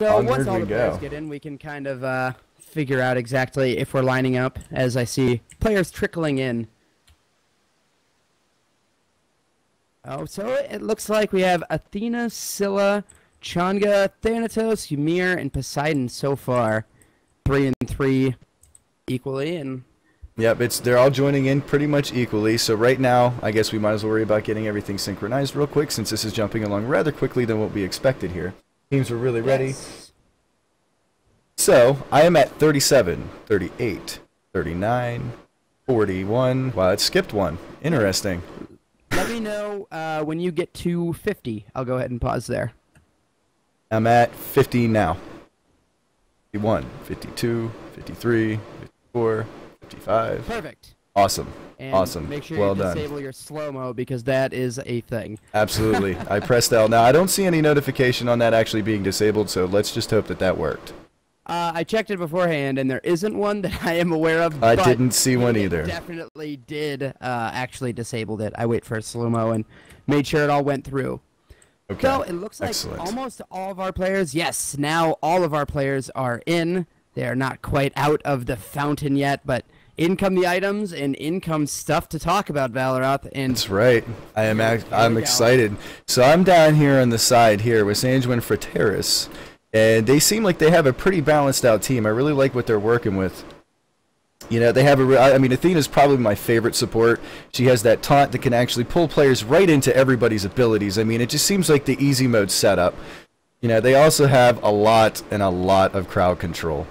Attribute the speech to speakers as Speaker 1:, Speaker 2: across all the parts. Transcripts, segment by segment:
Speaker 1: So
Speaker 2: Onward
Speaker 1: once all
Speaker 2: we
Speaker 1: the players
Speaker 2: go.
Speaker 1: get in, we can kind of figure out exactly if we're lining up, as I see players trickling in. Oh, so it looks like we have Athena, Scylla, Changa, Thanatos, Ymir, and Poseidon so far. 3 and 3 equally, and
Speaker 2: Yep, they're all joining in pretty much equally. So right now, I guess we might as well worry about getting everything synchronized real quick, since this is jumping along rather quickly than what we expected here. Teams are really ready.
Speaker 1: yes.
Speaker 2: So I am at 37, 38, 39, 41. Wow, it skipped one. Interesting.
Speaker 1: Let me know when you get to 50. I'll go ahead and pause there.
Speaker 2: I'm at 50 now. 51, 52, 53, 54, 55.
Speaker 1: Perfect.
Speaker 2: Awesome.
Speaker 1: And
Speaker 2: Awesome.
Speaker 1: make sure
Speaker 2: Well
Speaker 1: you
Speaker 2: done.
Speaker 1: disable your slow-mo, because that is a thing.
Speaker 2: Absolutely. I pressed L. Now, I don't see any notification on that actually being disabled, so let's just hope that that worked.
Speaker 1: I checked it beforehand, and there isn't one that I am aware of.
Speaker 2: I
Speaker 1: but
Speaker 2: didn't see one
Speaker 1: it
Speaker 2: either.
Speaker 1: Definitely did actually disabled it. I wait for a slow-mo and made sure it all went through.
Speaker 2: Okay.
Speaker 1: So it looks like
Speaker 2: Excellent.
Speaker 1: almost all of our players, yes, now all of our players are in. They are not quite out of the fountain yet, but in come the items and in comes stuff to talk about, Valeroth. And
Speaker 2: That's right. I'm
Speaker 1: we go.
Speaker 2: excited. So I'm down here on the side here with Sanguine and Fratres, and they seem like they have a pretty balanced out team. I really like what they're working with. You know, they have I mean, Athena's probably my favorite support. She has that taunt that can actually pull players right into everybody's abilities. I mean, it just seems like the easy mode setup. You know, they also have a lot of crowd control.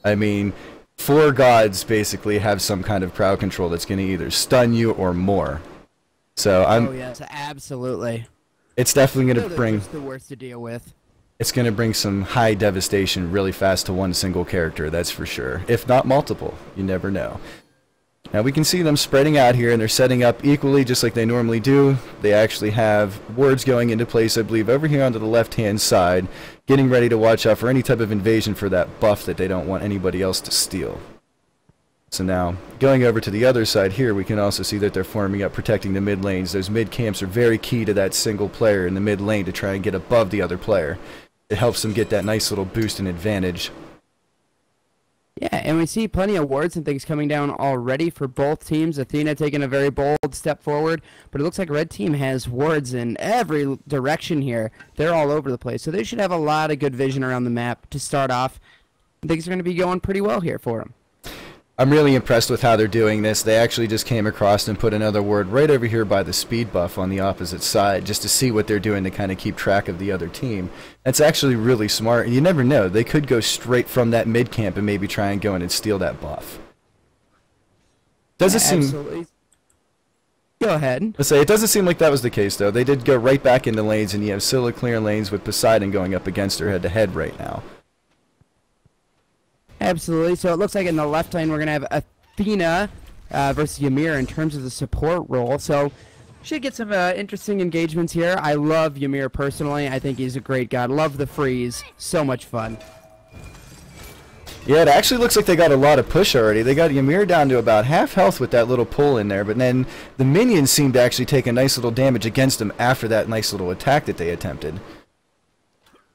Speaker 2: I mean, 4 gods basically have some kind of crowd control that's going to either stun you or more. So
Speaker 1: oh yes, absolutely.
Speaker 2: it's definitely going to
Speaker 1: They're
Speaker 2: bring
Speaker 1: just the worst to deal with.
Speaker 2: it's going to bring some high devastation really fast to one single character, that's for sure. If not multiple, you never know. Now we can see them spreading out here, and they're setting up equally just like they normally do. They actually have wards going into place, I believe, over here onto the left-hand side, getting ready to watch out for any type of invasion for that buff that they don't want anybody else to steal. So now, going over to the other side here, we can also see that they're forming up, protecting the mid lanes. Those mid camps are very key to that single player in the mid lane to try and get above the other player. It helps them get that nice little boost and advantage.
Speaker 1: Yeah, and we see plenty of wards and things coming down already for both teams. Athena taking a very bold step forward, but it looks like Red Team has wards in every direction here. They're all over the place, so they should have a lot of good vision around the map to start off. Things are going to be going pretty well here for them.
Speaker 2: I'm really impressed with how they're doing this. They actually just came across and put another ward right over here by the speed buff on the opposite side just to see what they're doing to kind of keep track of the other team. That's actually really smart, and you never know. They could go straight from that mid camp and maybe try and go in and steal that buff. Doesn't seem...
Speaker 1: Absolutely. Go ahead.
Speaker 2: Let's say it doesn't seem like that was the case, though. They did go right back into lanes, and you have Scylla clearing lanes with Poseidon going up against her head-to-head right now.
Speaker 1: Absolutely. So it looks like in the left lane we're going to have Athena versus Ymir in terms of the support role. So should get some interesting engagements here. I love Ymir personally. I think he's a great god. Love the freeze. So much fun.
Speaker 2: Yeah, it actually looks like they got a lot of push already. They got Ymir down to about half health with that little pull in there, but then the minions seem to actually take a nice little damage against him after that nice little attack that they attempted.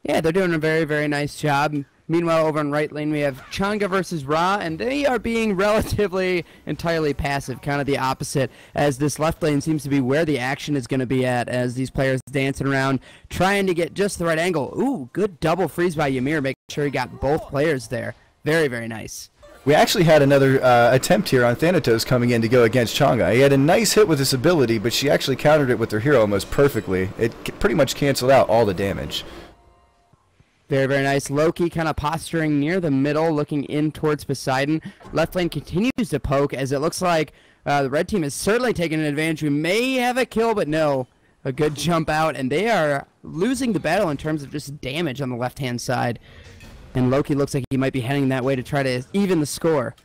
Speaker 1: Yeah, they're doing a very, very nice job. Meanwhile, over in right lane, we have Changa versus Ra, and they are being relatively entirely passive, kind of the opposite, as this left lane seems to be where the action is going to be at, as these players dancing around, trying to get just the right angle. Ooh, good double freeze by Ymir, making sure he got both players there. Very, very nice.
Speaker 2: We actually had another attempt here on Thanatos coming in to go against Changa. He had a nice hit with his ability, but she actually countered it with her hero almost perfectly. It pretty much canceled out all the damage.
Speaker 1: Very, very nice. Loki kind of posturing near the middle, looking in towards Poseidon. Left lane continues to poke, as it looks like the red team is certainly taking an advantage. We may have a kill, but no. A good jump out, and they are losing the battle in terms of just damage on the left-hand side. And Loki looks like he might be heading that way to try to even the score.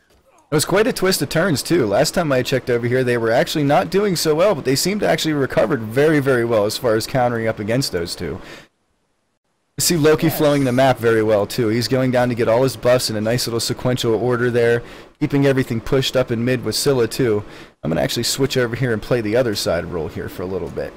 Speaker 2: It was quite a twist of turns, too. Last time I checked over here, they were actually not doing so well, but they seem to actually recovered very, very well as far as countering up against those two. You see Loki flowing the map very well, too. He's going down to get all his buffs in a nice little sequential order there, keeping everything pushed up in mid with Scylla, too. I'm going to actually switch over here and play the other side role here for a little bit.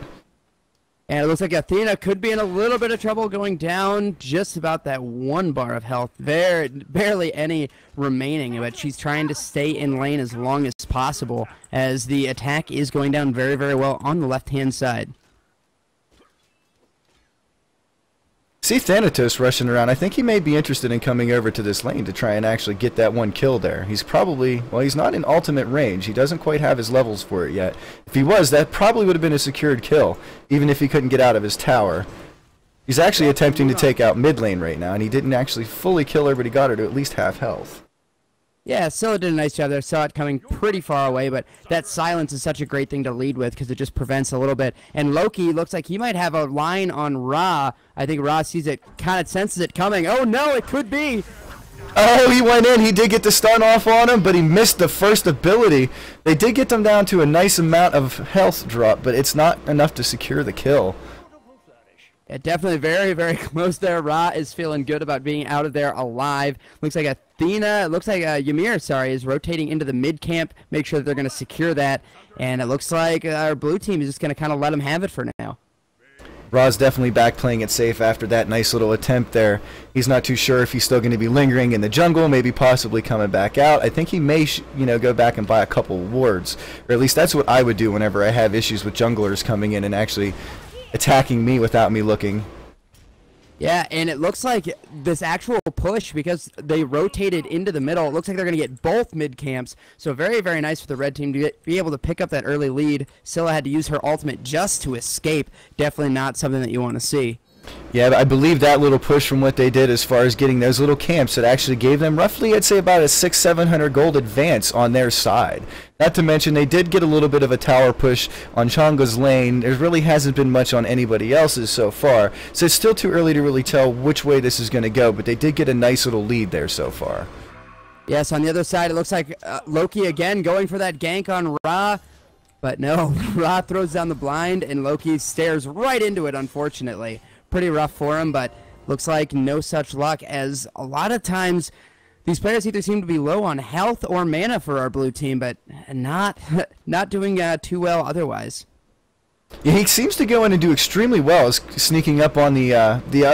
Speaker 1: And it looks like Athena could be in a little bit of trouble, going down just about that 1 bar of health. Barely any remaining, but she's trying to stay in lane as long as possible as the attack is going down very, very well on the left-hand side.
Speaker 2: See Thanatos rushing around. I think he may be interested in coming over to this lane to try and actually get that 1 kill there. He's probably, well, he's not in ultimate range. He doesn't quite have his levels for it yet. If he was, that probably would have been a secured kill, even if he couldn't get out of his tower. He's actually attempting to take out mid lane right now, and he didn't actually fully kill her, but he got her to at least half health.
Speaker 1: Yeah, Scylla did a nice job there. Saw it coming pretty far away, but that silence is such a great thing to lead with because it just prevents a little bit. And Loki looks like he might have a line on Ra. I think Ra sees it, kind of senses it coming. Oh, no, it could be.
Speaker 2: Oh, he went in. He did get the stun off on him, but he missed the first ability. They did get them down to a nice amount of health drop, but it's not enough to secure the kill.
Speaker 1: Yeah, definitely very, very close there. Ra is feeling good about being out of there alive. Looks like Athena, looks like Ymir, sorry, is rotating into the mid camp. Make sure that they're going to secure that. And it looks like our blue team is just going to kind of let them have it for now.
Speaker 2: Ra's definitely back playing it safe after that nice little attempt there. He's not too sure if he's still going to be lingering in the jungle, maybe possibly coming back out. I think he may, go back and buy a couple wards. Or at least that's what I would do whenever I have issues with junglers coming in and actually attacking me without me looking.
Speaker 1: Yeah, and it looks like this actual push, because they rotated into the middle, it looks like they're going to get both mid camps. So very, very nice for the red team to be able to pick up that early lead. Scylla had to use her ultimate just to escape. Definitely not something that you want to see.
Speaker 2: Yeah, but I believe that little push from what they did as far as getting those little camps, it actually gave them roughly, I'd say, about a 600-700 gold advance on their side. Not to mention, they did get a little bit of a tower push on Chonga's lane. There really hasn't been much on anybody else's so far, so it's still too early to really tell which way this is going to go, but they did get a nice little lead there so far.
Speaker 1: Yes, on the other side, it looks like Loki again going for that gank on Ra. But no, Ra throws down the blind, and Loki stares right into it, unfortunately. Pretty rough for him, but looks like no such luck, as a lot of times these players either seem to be low on health or mana for our blue team, but not doing too well otherwise.
Speaker 2: Yeah, he seems to go in and do extremely well, sneaking up on the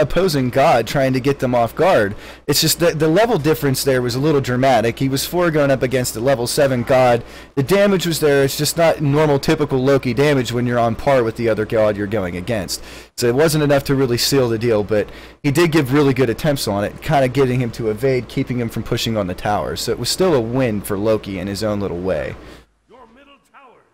Speaker 2: opposing god, trying to get them off guard. It's just that the level difference there was a little dramatic. He was 4 going up against a level 7 god. The damage was there. It's just not normal, typical Loki damage when you're on par with the other god you're going against. So it wasn't enough to really seal the deal, but he did give really good attempts on it, kind of getting him to evade, keeping him from pushing on the tower. So it was still a win for Loki in his own little way.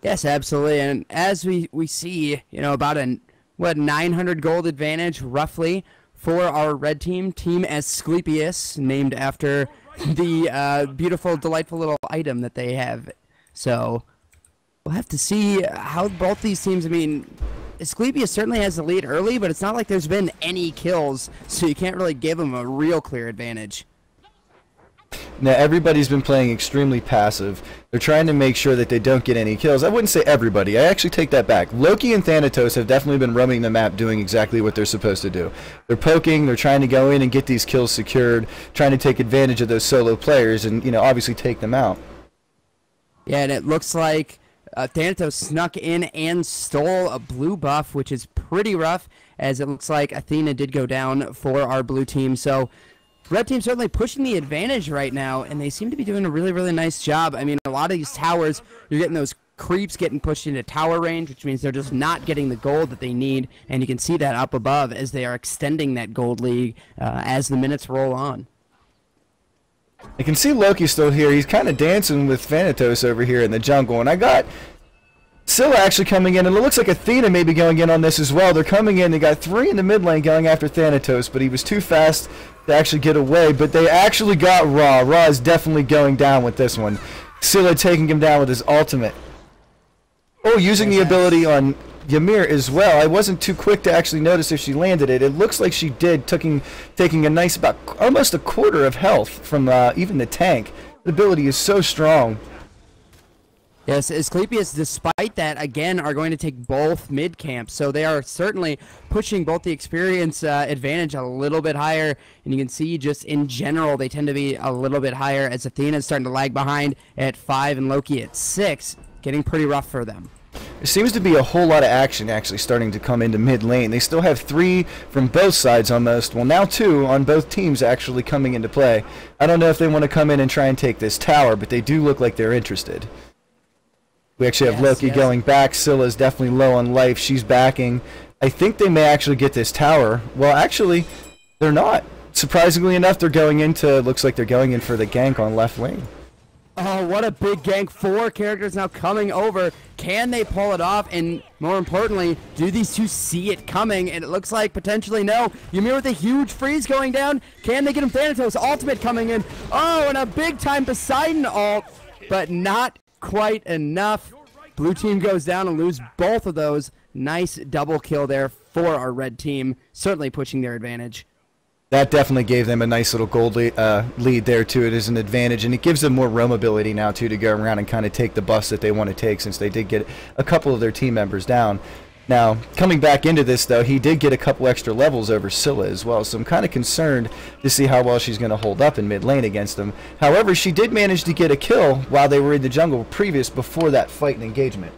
Speaker 1: Yes, absolutely, and as we see, about a 900 gold advantage roughly for our red team, Team Asclepius, named after the beautiful, delightful little item that they have. So we'll have to see how both these teams. I mean, Asclepius certainly has the lead early, but it's not like there's been any kills, so you can't really give them a real clear advantage.
Speaker 2: Now, everybody's been playing extremely passive. They're trying to make sure that they don't get any kills. I wouldn't say everybody. I actually take that back. Loki and Thanatos have definitely been roaming the map doing exactly what they're supposed to do. They're poking, they're trying to go in and get these kills secured, trying to take advantage of those solo players and, obviously take them out.
Speaker 1: Yeah, and it looks like Thanatos snuck in and stole a blue buff, which is pretty rough, as it looks like Athena did go down for our blue team. So red team certainly pushing the advantage right now, and they seem to be doing a really, really nice job. I mean, a lot of these towers, you're getting those creeps getting pushed into tower range, which means they're just not getting the gold that they need, and you can see that up above as they are extending that gold league as the minutes roll on.
Speaker 2: I can see Loki still here. He's kind of dancing with Thanatos over here in the jungle, and I got Scylla actually coming in, and it looks like Athena may be going in on this as well. They're coming in. They got 3 in the mid lane going after Thanatos, but he was too fast to actually get away. But they actually got Ra. Ra is definitely going down with this one. Scylla taking him down with his ultimate. Oh, using the ability on Ymir as well. I wasn't too quick to actually notice if she landed it. It looks like she did, taking a nice, about almost a quarter of health from even the tank. The ability is so strong.
Speaker 1: Yes, Asclepius, despite that, again, are going to take both mid camps. So they are certainly pushing both the experience advantage a little bit higher. And you can see just in general, they tend to be a little bit higher as Athena is starting to lag behind at 5 and Loki at 6. Getting pretty rough for them.
Speaker 2: There seems to be a whole lot of action actually starting to come into mid lane. They still have 3 from both sides almost. Well, now 2 on both teams actually coming into play. I don't know if they want to come in and try and take this tower, but they do look like they're interested. We actually have Loki going back. Scylla's definitely low on life. She's backing. I think they may actually get this tower. Well, actually, they're not. Surprisingly enough, they're going into, looks like they're going in for the gank on left lane.
Speaker 1: Oh, what a big gank. 4 characters now coming over. Can they pull it off? And more importantly, do these two see it coming? And it looks like potentially no. Ymir with a huge freeze going down. Can they get him? Thanatos ultimate coming in. Oh, and a big time Poseidon ult, but not quite enough. Blue team goes down and lose both of those. Nice double kill there for our red team. Certainly pushing their advantage.
Speaker 2: That definitely gave them a nice little gold lead there, too. It is an advantage, and it gives them more roamability now, too, to go around and kind of take the bus that they want to take, since they did get a couple of their team members down. Now, coming back into this, though, he did get a couple extra levels over Scylla as well, so I'm kind of concerned to see how well she's going to hold up in mid lane against them. However, she did manage to get a kill while they were in the jungle before that fight and engagement.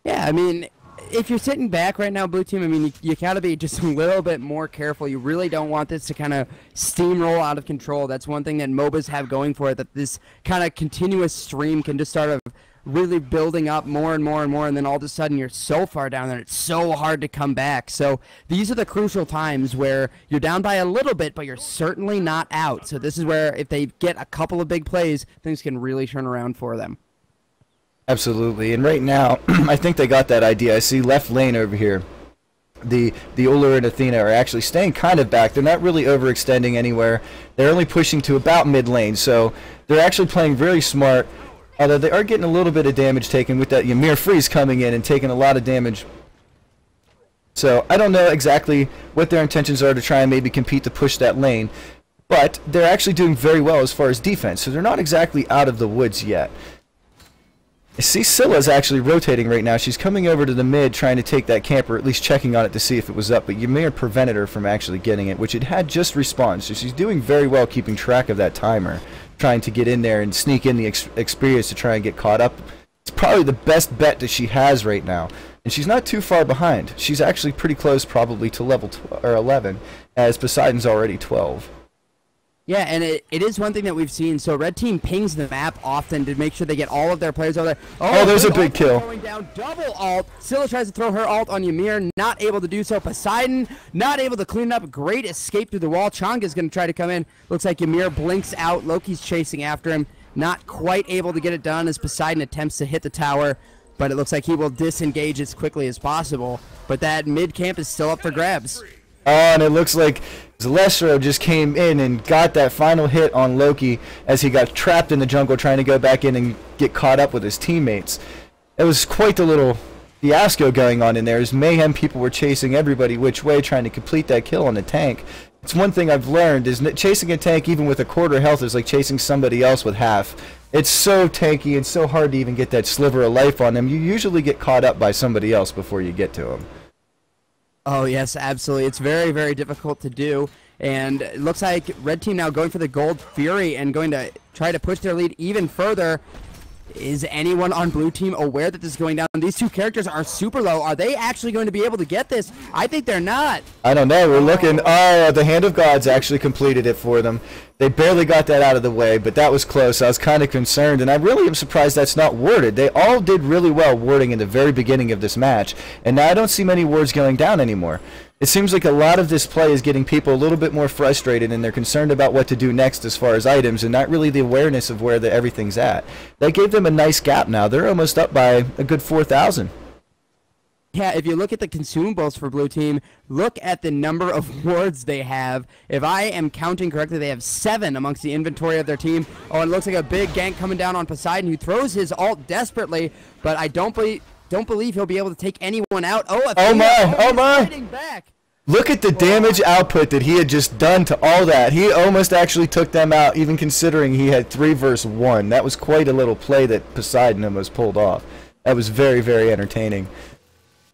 Speaker 1: Yeah, I mean, if you're sitting back right now, blue team, I mean, you gotta be just a little bit more careful. You really don't want this to kind of steamroll out of control. That's one thing that MOBAs have going for it, that this kind of continuous stream can just start really building up more and more and more, and then all of a sudden you're so far down there, it's so hard to come back. So these are the crucial times where you're down by a little bit, but you're certainly not out. So this is where if they get a couple of big plays, things can really turn around for them.
Speaker 2: Absolutely, and right now, I think they got that idea. I see left lane over here. The Ullr and Athena are actually staying kind of back. They're not really overextending anywhere. They're only pushing to about mid lane, so they're actually playing very smart. Although they are getting a little bit of damage taken with that Ymir freeze coming in and taking a lot of damage. So I don't know exactly what their intentions are to try and maybe compete to push that lane, but they're actually doing very well as far as defense, so they're not exactly out of the woods yet. I see Scylla's actually rotating right now. She's coming over to the mid trying to take that camp, or at least checking on it to see if it was up, but Ymir prevented her from actually getting it, which it had just respawned. So she's doing very well keeping track of that timer, trying to get in there and sneak in the experience to try and get caught up. It's probably the best bet that she has right now, and she's not too far behind. She's actually pretty close probably to level 11, as Poseidon's already 12.
Speaker 1: Yeah, and it is one thing that we've seen. So red team pings the map often to make sure they get all of their players over there.
Speaker 2: Oh, there's a big kill.
Speaker 1: Going down, double ult. Scylla tries to throw her ult on Ymir, not able to do so. Poseidon not able to clean up. Great escape through the wall. Changa's going to try to come in. Looks like Ymir blinks out. Loki's chasing after him. Not quite able to get it done as Poseidon attempts to hit the tower, but it looks like he will disengage as quickly as possible. But that mid camp is still up for grabs.
Speaker 2: Oh, and it looks like Zalestro just came in and got that final hit on Loki as he got trapped in the jungle trying to go back in and get caught up with his teammates. It was quite the little fiasco going on in there. As mayhem, people were chasing everybody which way trying to complete that kill on the tank. It's one thing I've learned is that chasing a tank even with a quarter health is like chasing somebody else with half. It's so tanky and so hard to even get that sliver of life on them. You usually get caught up by somebody else before you get to them.
Speaker 1: Oh, yes, absolutely. It's very, very difficult to do. And it looks like red team now going for the Gold Fury and going to try to push their lead even further. Is anyone on blue team aware that this is going down? These two characters are super low. Are they actually going to be able to get this? I think they're not. I don't know. We're looking.
Speaker 2: Oh, the Hand of Gods actually completed it for them. They barely got that out of the way, but that was close. I was kind of concerned, and I really am surprised that's not warded. They all did really well warding in the very beginning of this match, and now I don't see many wards going down anymore. It seems like a lot of this play is getting people a little bit more frustrated, and they're concerned about what to do next as far as items, and not really the awareness of where everything's at. That gave them a nice gap now. They're almost up by a good 4,000.
Speaker 1: Yeah, if you look at the consumables for blue team, look at the number of wards they have. If I am counting correctly, they have 7 amongst the inventory of their team. Oh, and it looks like a big gank coming down on Poseidon, who throws his ult desperately, but I don't believe he'll be able to take anyone out. Oh my! Back.
Speaker 2: Look at the damage output that he had just done to all that. He almost actually took them out, even considering he had 3 versus 1. That was quite a little play that Poseidon almost pulled off. That was very, very entertaining.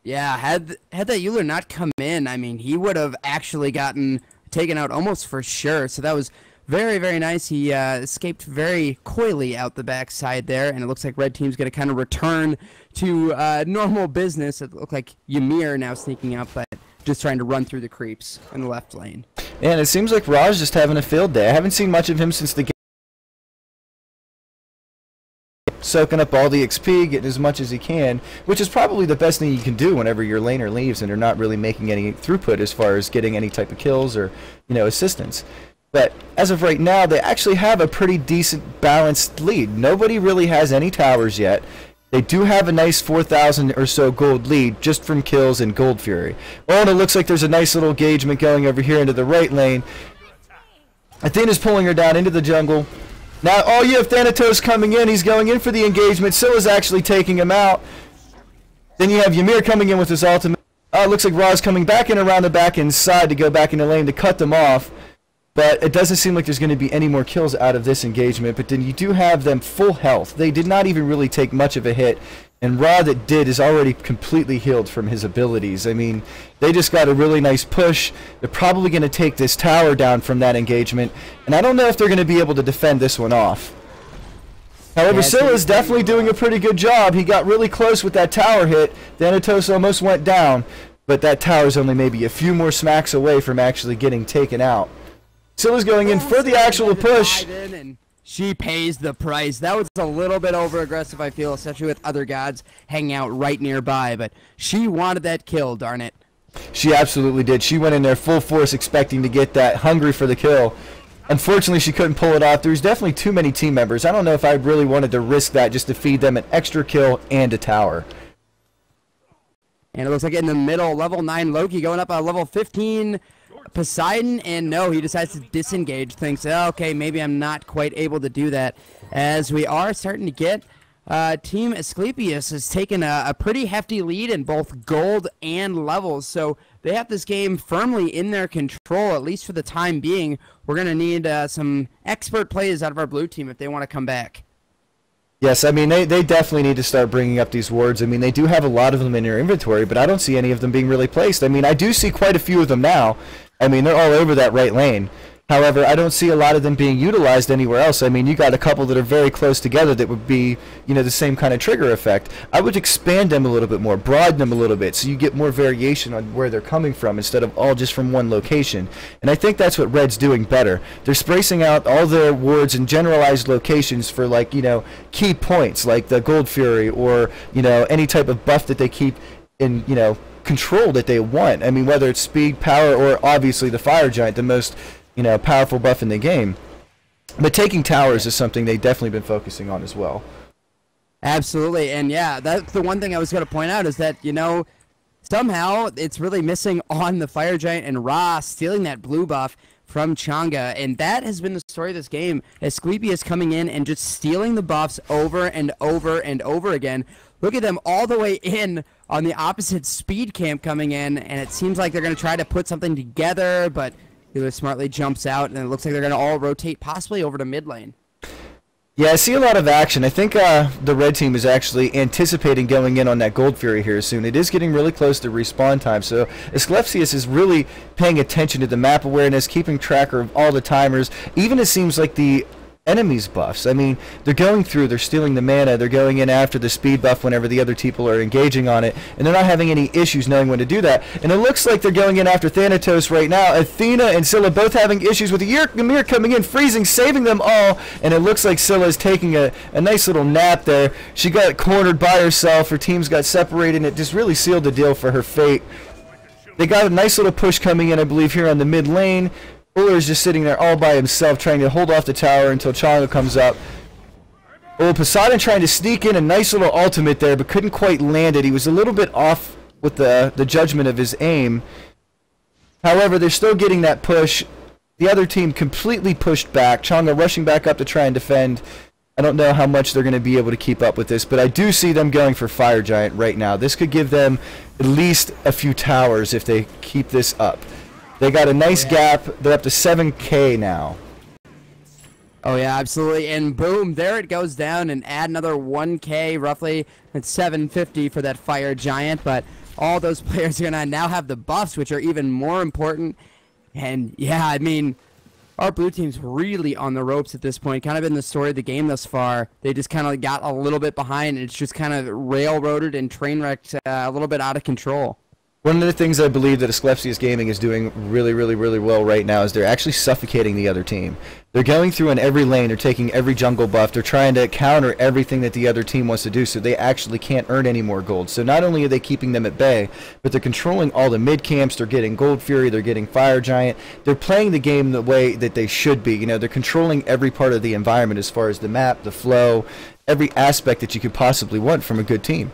Speaker 1: Yeah, had that Ullr not come in, I mean, he would have actually gotten taken out almost for sure. So that was Very, very nice. He escaped very coyly out the backside there, and it looks like red team's going to kind of return to normal business. It looked like Ymir now sneaking up, but just trying to run through the creeps in the left lane.
Speaker 2: And it seems like Raj just having a field day. I haven't seen much of him since the game. Soaking up all the XP, getting as much as he can, which is probably the best thing you can do whenever your laner leaves and you're not really making any throughput as far as getting any type of kills or, you know, assistance. But as of right now, they actually have a pretty decent balanced lead. Nobody really has any towers yet. They do have a nice 4,000 or so gold lead just from kills and Gold Fury. Oh, and it looks like there's a nice little engagement going over here into the right lane. Athena's pulling her down into the jungle. Now, oh, you have Thanatos coming in. He's going in for the engagement. Scylla's actually taking him out. Then you have Ymir coming in with his ultimate. Oh, it looks like Ra's coming back in around the back inside to go back in the lane to cut them off. But it doesn't seem like there's going to be any more kills out of this engagement. But then you do have them full health. They did not even really take much of a hit. And Ra that did is already completely healed from his abilities. I mean, they just got a really nice push. They're probably going to take this tower down from that engagement. And I don't know if they're going to be able to defend this one off. However, Scylla's definitely doing a pretty good job. He got really close with that tower hit. Thanatos almost went down. But that tower's only maybe a few more smacks away from actually getting taken out. Scylla's going in for the actual push.
Speaker 1: She pays the price. That was a little bit over-aggressive, I feel, especially with other gods hanging out right nearby. But she wanted that kill, darn it.
Speaker 2: She absolutely did. She went in there full force expecting to get that, hungry for the kill. Unfortunately, she couldn't pull it off. There's definitely too many team members. I don't know if I really wanted to risk that just to feed them an extra kill and a tower.
Speaker 1: And it looks like in the middle, level 9 Loki going up on level 15 Poseidon, and no, he decides to disengage, thinks, oh, okay, maybe I'm not quite able to do that, as we are starting to get Team Asclepius has taken a pretty hefty lead in both gold and levels, so they have this game firmly in their control, at least for the time being. We're going to need some expert plays out of our blue team if they want to come back.
Speaker 2: Yes, I mean, they definitely need to start bringing up these wards. I mean, they do have a lot of them in their inventory, but I don't see any of them being really placed. I mean, I do see quite a few of them now. I mean, they're all over that right lane. However, I don't see a lot of them being utilized anywhere else. I mean, you got a couple that are very close together that would be, you know, the same kind of trigger effect. I would expand them a little bit more, broaden them a little bit, so you get more variation on where they're coming from instead of all just from one location. And I think that's what Red's doing better. They're spacing out all their wards in generalized locations for, like, you know, key points, like the Gold Fury or, you know, any type of buff that they keep in, you know, control that they want. I mean, whether it's speed, power, or obviously the Fire Giant, the most, you know, powerful buff in the game. But taking towers is something they've definitely been focusing on as well.
Speaker 1: Absolutely, and yeah, that's the one thing I was going to point out is that, you know, somehow it's really missing on the Fire Giant and Ra stealing that blue buff from Chang'e, and that has been the story of this game. Asclepius coming in and just stealing the buffs over and over and over again. Look at them all the way in on the opposite speed camp coming in, and it seems like they're going to try to put something together, but Healer smartly jumps out, and it looks like they're going to all rotate possibly over to mid lane.
Speaker 2: Yeah, I see a lot of action. I think the red team is actually anticipating going in on that Gold Fury here soon. It is getting really close to respawn time, so Asclepius is really paying attention to the map awareness, keeping track of all the timers. Even it seems like the enemies buffs. I mean, they're going through, they're stealing the mana, they're going in after the speed buff whenever the other people are engaging on it, and they're not having any issues knowing when to do that. And it looks like they're going in after Thanatos right now. Athena and Scylla both having issues with Ymir coming in, freezing, saving them all, and it looks like Scylla is taking a nice little nap there. She got cornered by herself, her teams got separated, and it just really sealed the deal for her fate. They got a nice little push coming in, I believe, here on the mid lane. Uller is just sitting there all by himself trying to hold off the tower until Chang'e comes up. Oh, Poseidon trying to sneak in a nice little ultimate there, but couldn't quite land it. He was a little bit off with the judgment of his aim. However, they're still getting that push. The other team completely pushed back. Chang'e rushing back up to try and defend. I don't know how much they're going to be able to keep up with this, but I do see them going for Fire Giant right now. This could give them at least a few towers if they keep this up. They got a nice gap. They're up to 7K now.
Speaker 1: Oh, yeah, absolutely. And boom, there it goes down, and add another 1K roughly. It's 750 for that Fire Giant, but all those players are going to now have the buffs, which are even more important. And, yeah, I mean, our blue team's really on the ropes at this point. Kind of been the story of the game thus far. They just kind of got a little bit behind, and it's just kind of railroaded and train wrecked a little bit out of control.
Speaker 2: One of the things I believe that Asclepius Gaming is doing really, really, really well right now is they're actually suffocating the other team. They're going through in every lane, they're taking every jungle buff, they're trying to counter everything that the other team wants to do so they actually can't earn any more gold. So not only are they keeping them at bay, but they're controlling all the mid camps, they're getting Gold Fury, they're getting Fire Giant, they're playing the game the way that they should be. You know, they're controlling every part of the environment as far as the map, the flow, every aspect that you could possibly want from a good team.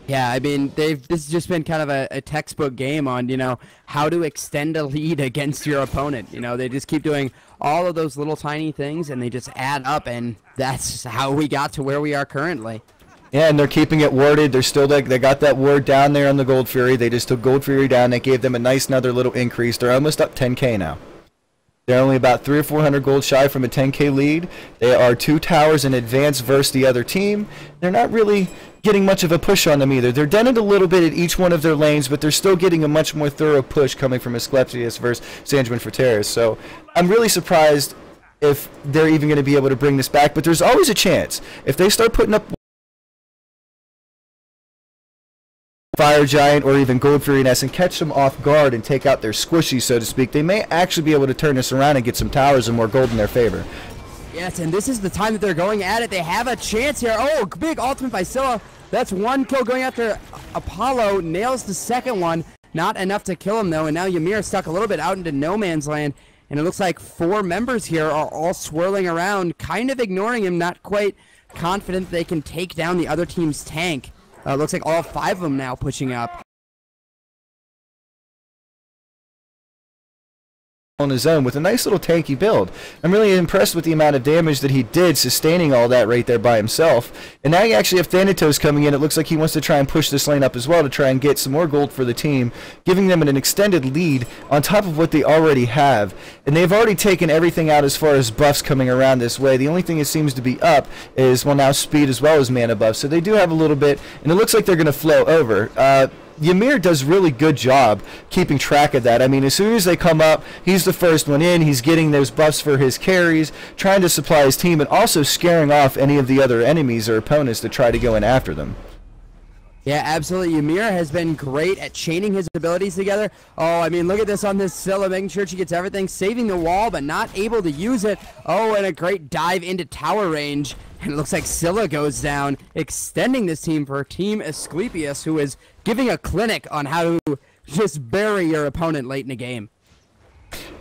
Speaker 1: Yeah, I mean, this has just been kind of a textbook game on, you know, how to extend a lead against your opponent. You know, they just keep doing all of those little tiny things, and they just add up, and that's how we got to where we are currently.
Speaker 2: Yeah, and they're keeping it warded. They're still they got that ward down there on the Gold Fury. They just took Gold Fury down. They gave them a nice another little increase. They're almost up 10K now. They're only about 300 or 400 gold shy from a 10K lead. They are 2 towers in advance versus the other team. They're not really getting much of a push on them either. They're dented a little bit at each one of their lanes, but they're still getting a much more thorough push coming from Asclepius versus Sanguine Fratres. So I'm really surprised if they're even going to be able to bring this back, but there's always a chance. If they start putting up Fire Giant or even Gold Fury Nest and catch them off guard and take out their squishies, so to speak, they may actually be able to turn this around and get some towers and more gold in their favor.
Speaker 1: Yes, and this is the time that they're going at it. They have a chance here. Oh, big ultimate by Scylla. That's 1 kill going after Apollo. Nails the second one. Not enough to kill him, though. And now Ymir stuck a little bit out into no man's land. And it looks like 4 members here are all swirling around, kind of ignoring him, not quite confident they can take down the other team's tank. Looks like all 5 of them now pushing up.
Speaker 2: On his own with a nice little tanky build. I'm really impressed with the amount of damage that he did sustaining all that right there by himself. And now you actually have TheDannySaur coming in. It looks like he wants to try and push this lane up as well to try and get some more gold for the team, giving them an extended lead on top of what they already have. And they've already taken everything out as far as buffs coming around this way. The only thing that seems to be up is, well, now speed as well as mana buffs. So they do have a little bit, and it looks like they're going to flow over. Ymir does really good job keeping track of that. I mean, as soon as they come up, he's the first one in. He's getting those buffs for his carries, trying to supply his team, and also scaring off any of the other enemies or opponents that try to go in after them.
Speaker 1: Yeah, absolutely. Ymir has been great at chaining his abilities together. Oh, I mean, look at this on this Scylla, making sure she gets everything, saving the wall, but not able to use it. Oh, and a great dive into tower range. And it looks like Scylla goes down, extending this team for Team Asclepius, who is giving a clinic on how to just bury your opponent late in the game.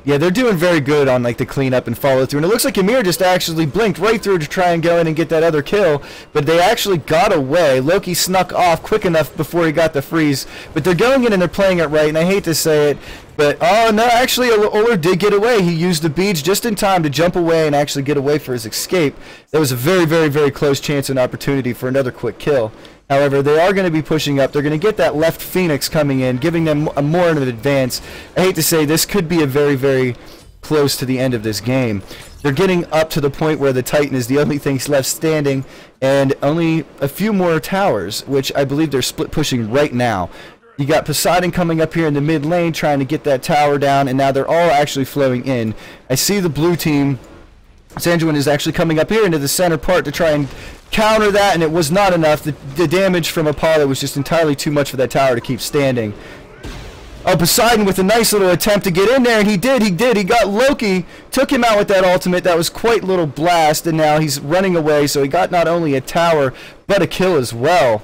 Speaker 2: Yeah, they're doing very good on like the cleanup and follow through. And it looks like Ymir just actually blinked right through to try and go in and get that other kill. But they actually got away. Loki snuck off quick enough before he got the freeze. But they're going in and they're playing it right. And I hate to say it, but oh no, actually Oler did get away. He used the beads just in time to jump away and actually get away for his escape. That was a very, very, very close chance and opportunity for another quick kill. However, they are going to be pushing up. They're going to get that left Phoenix coming in, giving them more of an advance. I hate to say this could be a very, very close to the end of this game. They're getting up to the point where the Titan is the only thing left standing, and only a few more towers, which I believe they're split pushing right now. You got Poseidon coming up here in the mid lane, trying to get that tower down, and now they're all actually flowing in. I see the blue team. Sanguine is actually coming up here into the center part to try and counter that, and it was not enough. The damage from Apollo was just entirely too much for that tower to keep standing. Oh, Poseidon with a nice little attempt to get in there, and he did. He got Loki, took him out with that ultimate. That was quite a little blast, and now he's running away, so he got not only a tower, but a kill as well.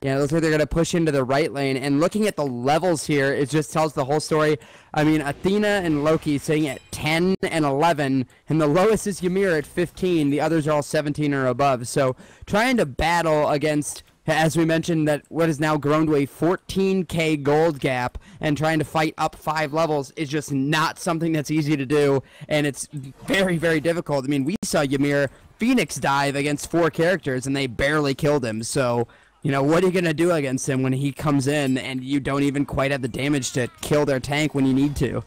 Speaker 1: Yeah, it looks like they're going to push into the right lane, and looking at the levels here, it just tells the whole story. I mean, Athena and Loki sitting at 10 and 11, and the lowest is Ymir at 15. The others are all 17 or above. So trying to battle against, as we mentioned, that what has now grown to a 14K gold gap, and trying to fight up 5 levels is just not something that's easy to do, and it's very, very difficult. I mean, we saw Ymir Phoenix dive against 4 characters, and they barely killed him, so... You know, what are you going to do against him when he comes in and you don't even quite have the damage to kill their tank when you need to?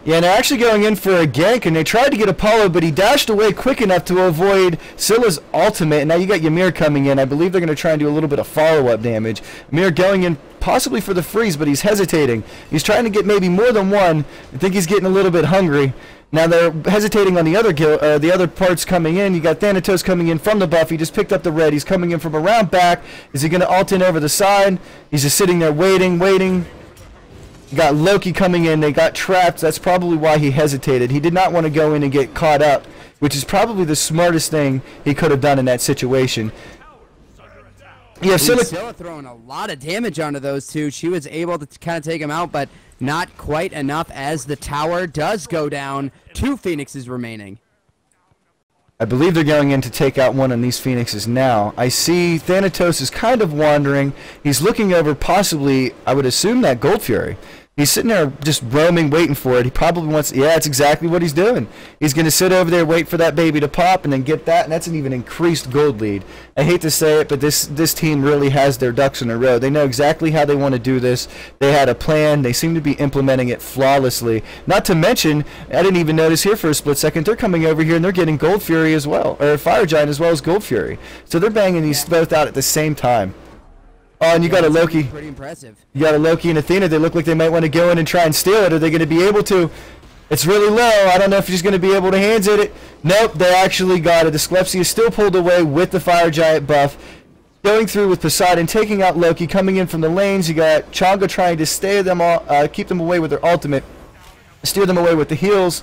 Speaker 2: Yeah, and they're actually going in for a gank, and they tried to get Apollo, but he dashed away quick enough to avoid Scylla's ultimate. And now you got Ymir coming in. I believe they're going to try and do a little bit of follow-up damage. Ymir going in possibly for the freeze, but he's hesitating. He's trying to get maybe more than one. I think he's getting a little bit hungry. Now they're hesitating on the other parts coming in. You got Thanatos coming in from the buff. He just picked up the red. He's coming in from around back. Is he going to ult in over the side? He's just sitting there waiting. You got Loki coming in. They got trapped. That's probably why he hesitated. He did not want to go in and get caught up, which is probably the smartest thing he could have done in that situation. Yeah,
Speaker 1: Scylla throwing a lot of damage onto those two. She was able to kind of take him out, but not quite enough as the tower does go down. 2 Phoenixes remaining.
Speaker 2: I believe they're going in to take out one of these Phoenixes now. I see Thanatos is kind of wandering. He's looking over possibly, I would assume, that Gold Fury. He's sitting there just roaming, waiting for it. He probably wants, yeah, that's exactly what he's doing. He's going to sit over there, wait for that baby to pop, and then get that, and that's an even increased gold lead. I hate to say it, but this team really has their ducks in a row. They know exactly how they want to do this. They had a plan. They seem to be implementing it flawlessly. Not to mention, I didn't even notice here for a split second, they're coming over here and they're getting Gold Fury as well, or Fire Giant as well as Gold Fury. So they're banging these both out at the same time. Oh, and you got a Loki.
Speaker 1: Pretty impressive.
Speaker 2: You got a Loki and Athena. They look like they might want to go in and try and steal it. Are they going to be able to? It's really low. I don't know if she's going to be able to hands it. Nope, they actually got it. Asclepius is still pulled away with the Fire Giant buff. Going through with Poseidon, taking out Loki, coming in from the lanes. You got Changa trying to stay them all, keep them away with their ultimate, steer them away with the heals.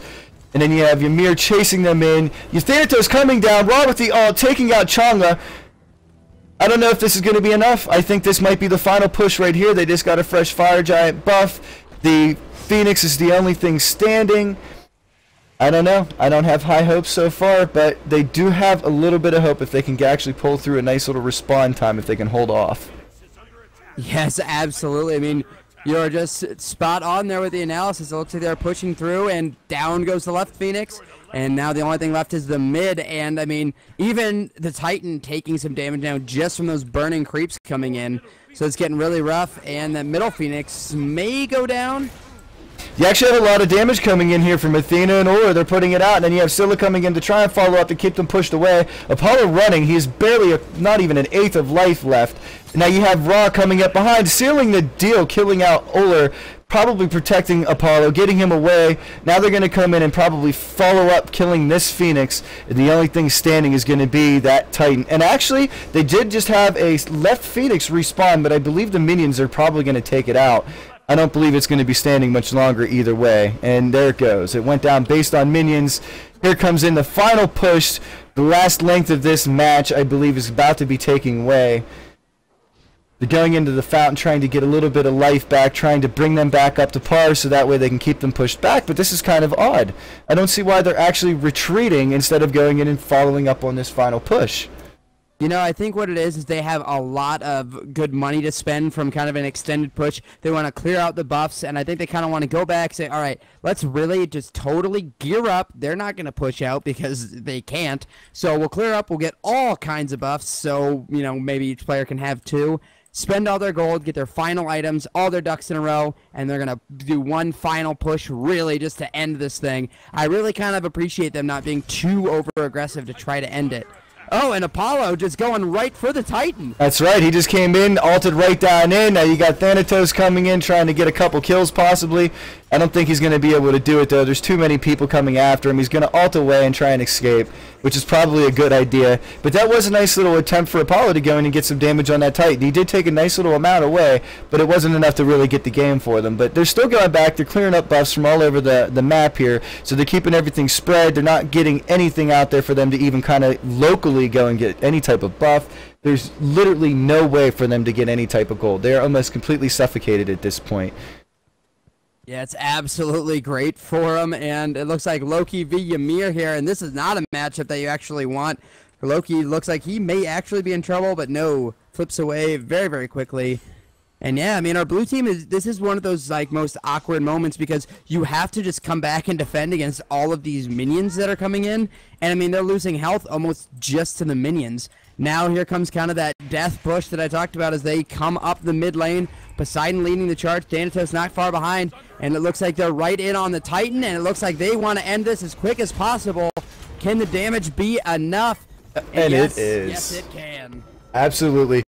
Speaker 2: And then you have Ymir chasing them in. Thanatos coming down, raw with the ult, taking out Changa. I don't know if this is going to be enough. I think this might be the final push right here. They just got a fresh Fire Giant buff. The Phoenix is the only thing standing. I don't know. I don't have high hopes so far, but they do have a little bit of hope if they can actually pull through a nice little respawn time if they can hold off.
Speaker 1: Yes, absolutely. I mean, you're just spot on there with the analysis. It looks like they're pushing through, and down goes the left Phoenix. And now the only thing left is the mid, and I mean, even the Titan taking some damage now just from those burning creeps coming in. So it's getting really rough, and the middle Phoenix may go down.
Speaker 2: You actually have a lot of damage coming in here from Athena and Aura. They're putting it out, and then you have Scylla coming in to try and follow up to keep them pushed away. Apollo running. He's barely, not even an eighth of life left. Now you have Ra coming up behind, sealing the deal, killing out Uller, probably protecting Apollo, getting him away. Now they're going to come in and probably follow up, killing this Phoenix. And the only thing standing is going to be that Titan. And actually, they did just have a left Phoenix respawn, but I believe the minions are probably going to take it out. I don't believe it's going to be standing much longer either way. And there it goes. It went down based on minions. Here comes in the final push. The last length of this match, I believe, is about to be taking away. They're going into the fountain, trying to get a little bit of life back, trying to bring them back up to par so that way they can keep them pushed back. But this is kind of odd. I don't see why they're actually retreating instead of going in and following up on this final push.
Speaker 1: You know, I think what it is they have a lot of good money to spend from kind of an extended push. They want to clear out the buffs, and I think they kind of want to go back and say, all right, let's really just totally gear up. They're not going to push out because they can't. So we'll clear up. We'll get all kinds of buffs so, you know, maybe each player can have 2. Spend all their gold, get their final items, all their ducks in a row, and they're going to do one final push really just to end this thing. I really kind of appreciate them not being too over-aggressive to try to end it. Oh, and Apollo just going right for the Titan.
Speaker 2: That's right. He just came in, ulted right down in. Now you got Thanatos coming in, trying to get a couple kills possibly. I don't think he's going to be able to do it, though. There's too many people coming after him. He's going to ult away and try and escape, which is probably a good idea. But that was a nice little attempt for Apollo to go in and get some damage on that Titan. He did take a nice little amount away, but it wasn't enough to really get the game for them. But they're still going back. They're clearing up buffs from all over the map here, so they're keeping everything spread. They're not getting anything out there for them to even kind of locally go and get any type of buff. There's literally no way for them to get any type of gold. They're almost completely suffocated at this point.
Speaker 1: Yeah, it's absolutely great for them, and it looks like Loki v. Ymir here, and this is not a matchup that you actually want. For Loki, looks like he may actually be in trouble, but no, flips away very, very quickly. And yeah, I mean, our blue team this is one of those like most awkward moments because you have to just come back and defend against all of these minions that are coming in. And I mean, they're losing health almost just to the minions. Now here comes kind of that death push that I talked about as they come up the mid lane. Poseidon leading the charge. Thanatos not far behind. And it looks like they're right in on the Titan, and it looks like they want to end this as quick as possible. Can the damage be enough?
Speaker 2: And
Speaker 1: yes,
Speaker 2: it is.
Speaker 1: Yes, it can.
Speaker 2: Absolutely.